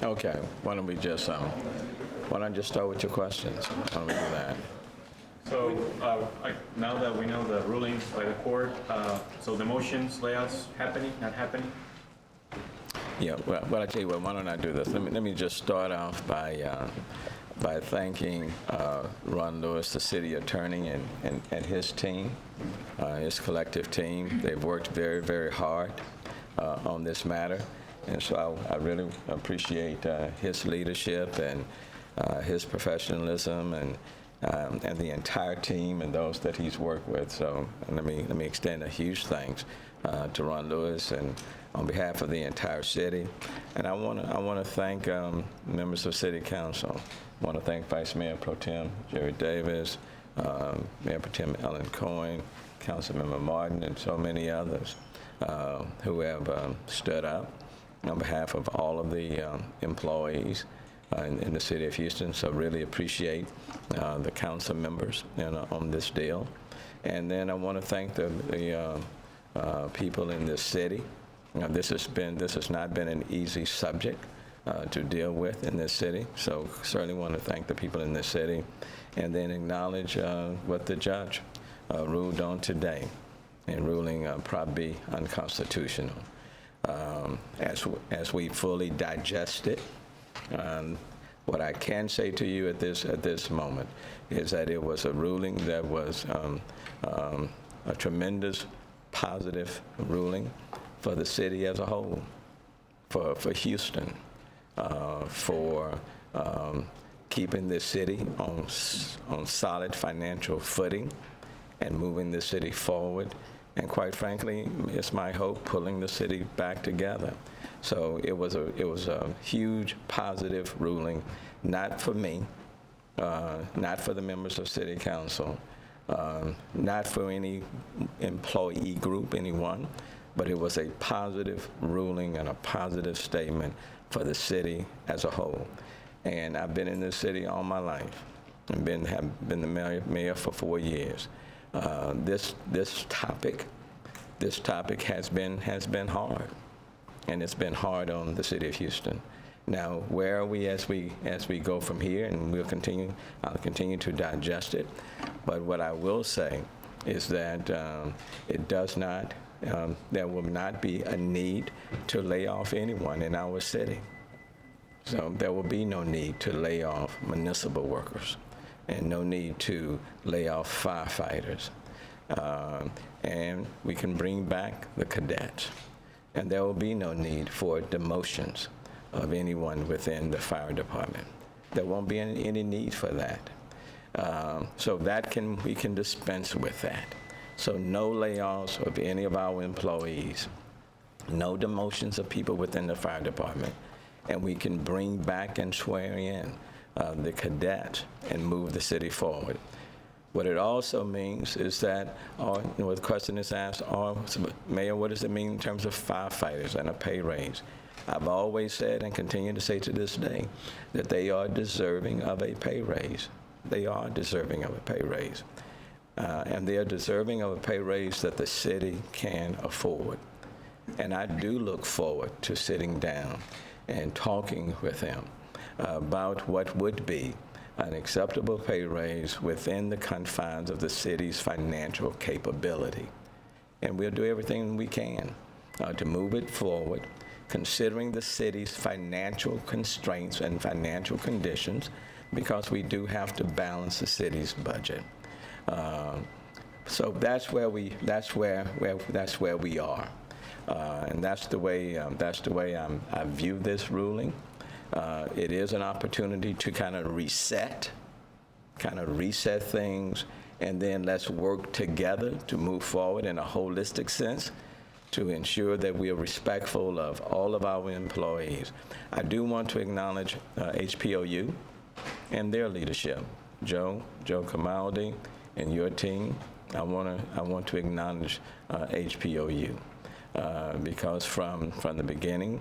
Okay, why don't we just start with your questions? Why don't we do that? So now that we know the rulings by the court, so the motions, layouts happening, not happening? Yeah, well, I tell you what, why don't I do this? Let me just start off by thanking Ron Lewis, the city attorney, and his team, his collective team. They've worked very, very hard on this matter. And so I really appreciate his leadership and his professionalism and the entire team and those that he's worked with. So let me extend a huge thanks to Ron Lewis and on behalf of the entire city. And I want to thank members of City Council. I want to thank Vice Mayor Pro Tem Jerry Davis, Mayor Pro Tem Ellen Coyne, Councilmember Martin, and so many others who have stood up on behalf of all of the employees in the city of Houston. So really appreciate the council members on this deal. And then I want to thank the people in this city. This has not been an easy subject to deal with in this city. So certainly want to thank the people in this city, and then acknowledge what the judge ruled on today in ruling Prop B unconstitutional. As we fully digest it, what I can say to you at this moment is that it was a ruling that was a tremendous positive ruling for the city as a whole, for Houston, for keeping this city on solid financial footing and moving the city forward. And quite frankly, it's my hope pulling the city back together. So it was a huge positive ruling, not for me, not for the members of City Council, not for any employee group, anyone, but it was a positive ruling and a positive statement for the city as a whole. And I've been in this city all my life and have been the mayor for 4 years. This topic has been hard, and it's been hard on the city of Houston. Now, where are we as we go from here? And I'll continue to digest it. But what I will say is that there will not be a need to lay off anyone in our city. So there will be no need to lay off municipal workers, and no need to lay off firefighters. And we can bring back the cadets. And there will be no need for demotions of anyone within the fire department. There won't be any need for that. So we can dispense with that. So no layoffs of any of our employees, no demotions of people within the fire department, and we can bring back and swear in the cadets and move the city forward. What it also means is that, the question is asked, Mayor, what does it mean in terms of firefighters and a pay raise? I've always said and continue to say to this day that they are deserving of a pay raise. They are deserving of a pay raise. And they are deserving of a pay raise that the city can afford. And I do look forward to sitting down and talking with them about what would be an acceptable pay raise within the confines of the city's financial capability. And we'll do everything we can to move it forward, considering the city's financial constraints and financial conditions, because we do have to balance the city's budget. So that's where we are, and that's the way I view this ruling. It is an opportunity to kind of reset things, and then let's work together to move forward in a holistic sense to ensure that we are respectful of all of our employees. I do want to acknowledge HPOU and their leadership. Joe Camaldi and your team. I want to acknowledge HPOU because from the beginning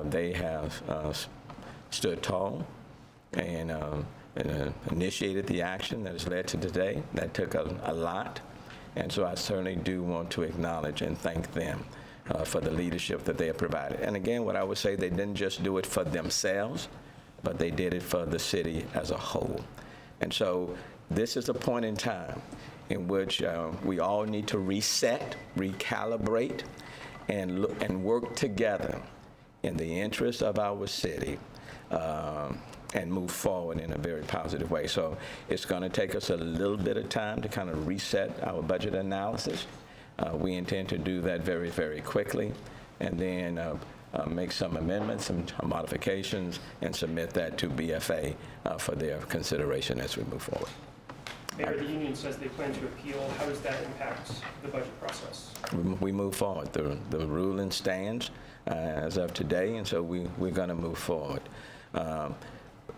they have stood tall and initiated the action that has led to today. That took a lot, and so I certainly do want to acknowledge and thank them for the leadership that they have provided. And again, what I would say, they didn't just do it for themselves, but they did it for the city as a whole. And so this is a point in time in which we all need to reset, recalibrate, and work together in the interest of our city and move forward in a very positive way. So it's going to take us a little bit of time to kind of reset our budget analysis. We intend to do that very, very quickly, and then make some amendments, some modifications, and submit that to BFA for their consideration as we move forward. Mayor, the union says they plan to appeal. How does that impact the budget process? We move forward. The ruling stands as of today, and so we're going to move forward.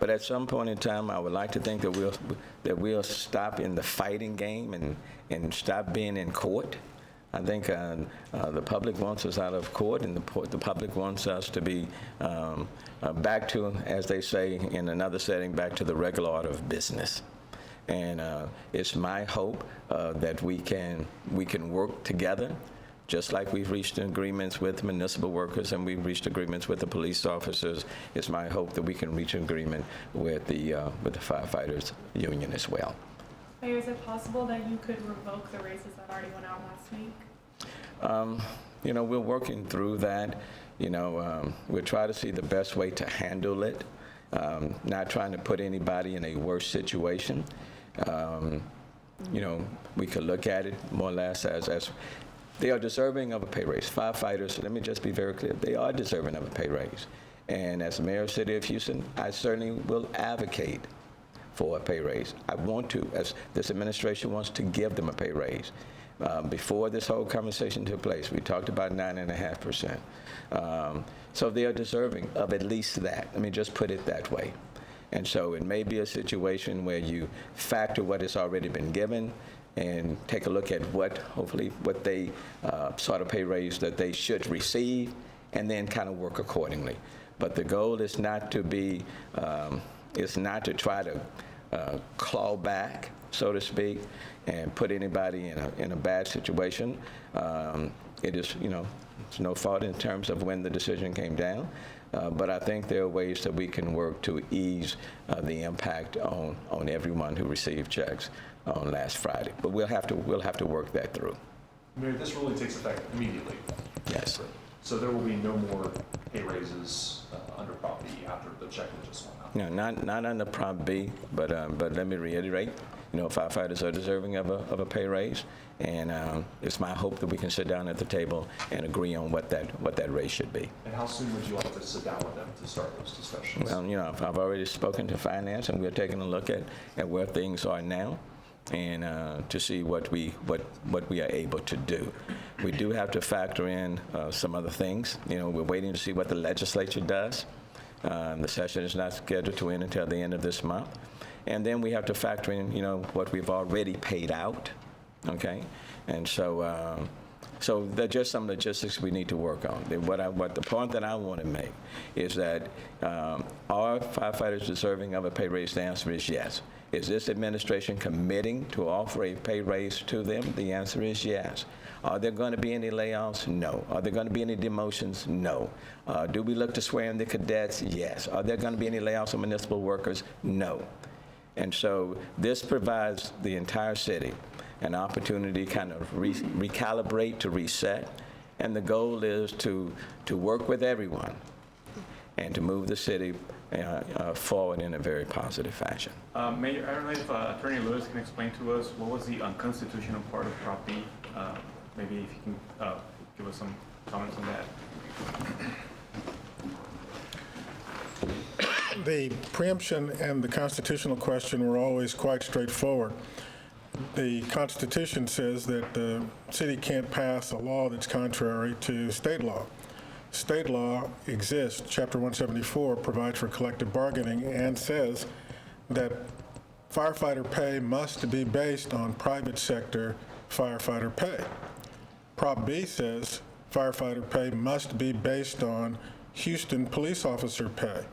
But at some point in time, I would like to think that we'll stop in the fighting game and stop being in court. I think the public wants us out of court, and the public wants us to be back to, as they say in another setting, back to the regular order of business. And it's my hope that we can work together, just like we've reached agreements with municipal workers and we've reached agreements with the police officers. It's my hope that we can reach an agreement with the firefighters union as well. Mayor, is it possible that you could revoke the raises that already went out last week? You know, we're working through that. You know, we'll try to see the best way to handle it, not trying to put anybody in a worse situation. You know, we could look at it more or less as they are deserving of a pay raise. Firefighters, let me just be very clear, they are deserving of a pay raise. And as mayor of the city of Houston, I certainly will advocate for a pay raise. I want to, as this administration wants to give them a pay raise. Before this whole conversation took place, we talked about 9.5%. So they are deserving of at least that. Let me just put it that way. And so it may be a situation where you factor what has already been given and take a look at hopefully what they sort of pay raise that they should receive, and then kind of work accordingly. But the goal is not to be, is not to try to claw back, so to speak, and put anybody in a bad situation. It is, you know, it's no fault in terms of when the decision came down, but I think there are ways that we can work to ease the impact on everyone who received checks on last Friday. But we'll have to work that through. Mayor, this ruling takes effect immediately. Yes. So there will be no more pay raises under Prop B after the check that just went out. No, not under Prop B, but let me reiterate, you know, firefighters are deserving of a pay raise, and it's my hope that we can sit down at the table and agree on what that raise should be. And how soon would you like to sit down with them to start those discussions? Well, you know, I've already spoken to finance, and we're taking a look at where things are now, and to see what we are able to do. We do have to factor in some other things. You know, we're waiting to see what the legislature does. The session is not scheduled to end until the end of this month. And then we have to factor in, you know, what we've already paid out, okay? And so, so there's just some logistics we need to work on. What the point that I want to make is that are firefighters deserving of a pay raise? The answer is yes. Is this administration committing to offer a pay raise to them? The answer is yes. Are there going to be any layoffs? No. Are there going to be any demotions? No. Do we look to swear in the cadets? Yes. Are there going to be any layoffs of municipal workers? No. And so this provides the entire city an opportunity to kind of recalibrate, to reset. And the goal is to work with everyone and to move the city forward in a very positive fashion. Mayor, I don't know if Attorney Lewis can explain to us what was the unconstitutional part of Prop B. Maybe if you can give us some comments on that. The preemption and the constitutional question were always quite straightforward. The Constitution says that the city can't pass a law that's contrary to state law. State law exists. Chapter 174 provides for collective bargaining and says that firefighter pay must be based on private sector firefighter pay. Prop B says firefighter pay must be based on Houston police officer pay.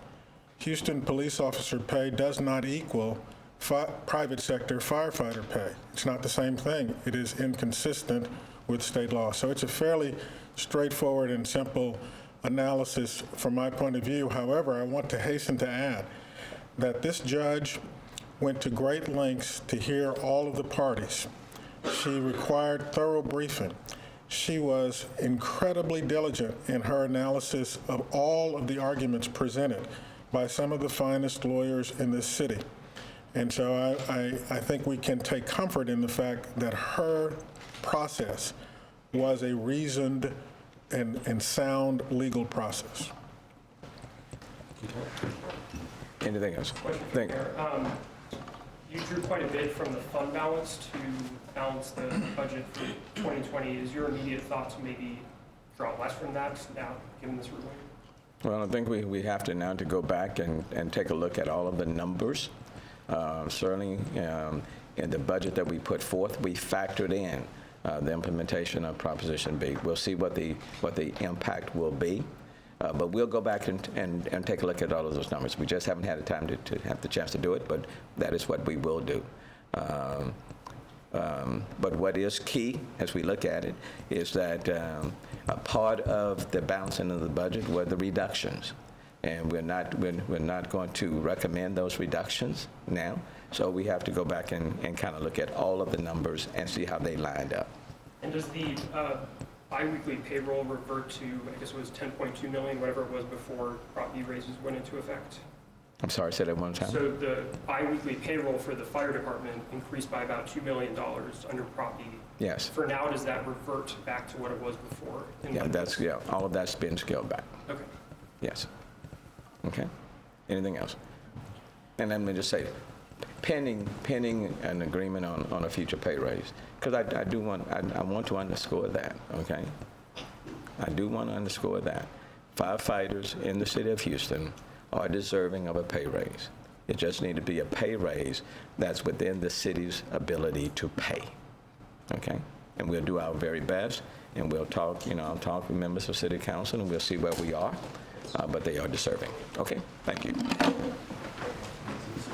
Houston police officer pay does not equal private sector firefighter pay. It's not the same thing. It is inconsistent with state law. So it's a fairly straightforward and simple analysis from my point of view. However, I want to hasten to add that this judge went to great lengths to hear all of the parties. She required thorough briefing. She was incredibly diligent in her analysis of all of the arguments presented by some of the finest lawyers in this city. And so I think we can take comfort in the fact that her process was a reasoned and sound legal process. Anything else? Question for Thank you. Mayor. You drew quite a bit from the fund balance to balance the budget for 2020. Is your immediate thought to maybe draw less from that now, given this ruling? Well, I think we have to now to go back and take a look at all of the numbers. Certainly, in the budget that we put forth, we factored in the implementation of Proposition B. We'll see what the impact will be, but we'll go back and take a look at all of those numbers. We just haven't had the time to have the chance to do it, but that is what we will do. But what is key as we look at it is that a part of the balancing of the budget were the reductions. And we're not going to recommend those reductions now. So we have to go back and kind of look at all of the numbers and see how they lined up. And does the biweekly payroll revert to, I guess it was 10.2 million, whatever it was before Prop B raises went into effect? I'm sorry, say that one time. So the biweekly payroll for the fire department increased by about $2 million under Prop B. Yes. For now, does that revert back to what it was before? Yeah, all of that's been scaled back. Okay. Yes. Okay. Anything else? And let me just say, pending an agreement on a future pay raise, because I want to underscore that. Okay. I do want to underscore that firefighters in the city of Houston are deserving of a pay raise. It just needs to be a pay raise that's within the city's ability to pay. Okay. And we'll do our very best, and we'll talk. I'll talk with members of City Council, and we'll see where we are. But they are deserving. Okay, thank you.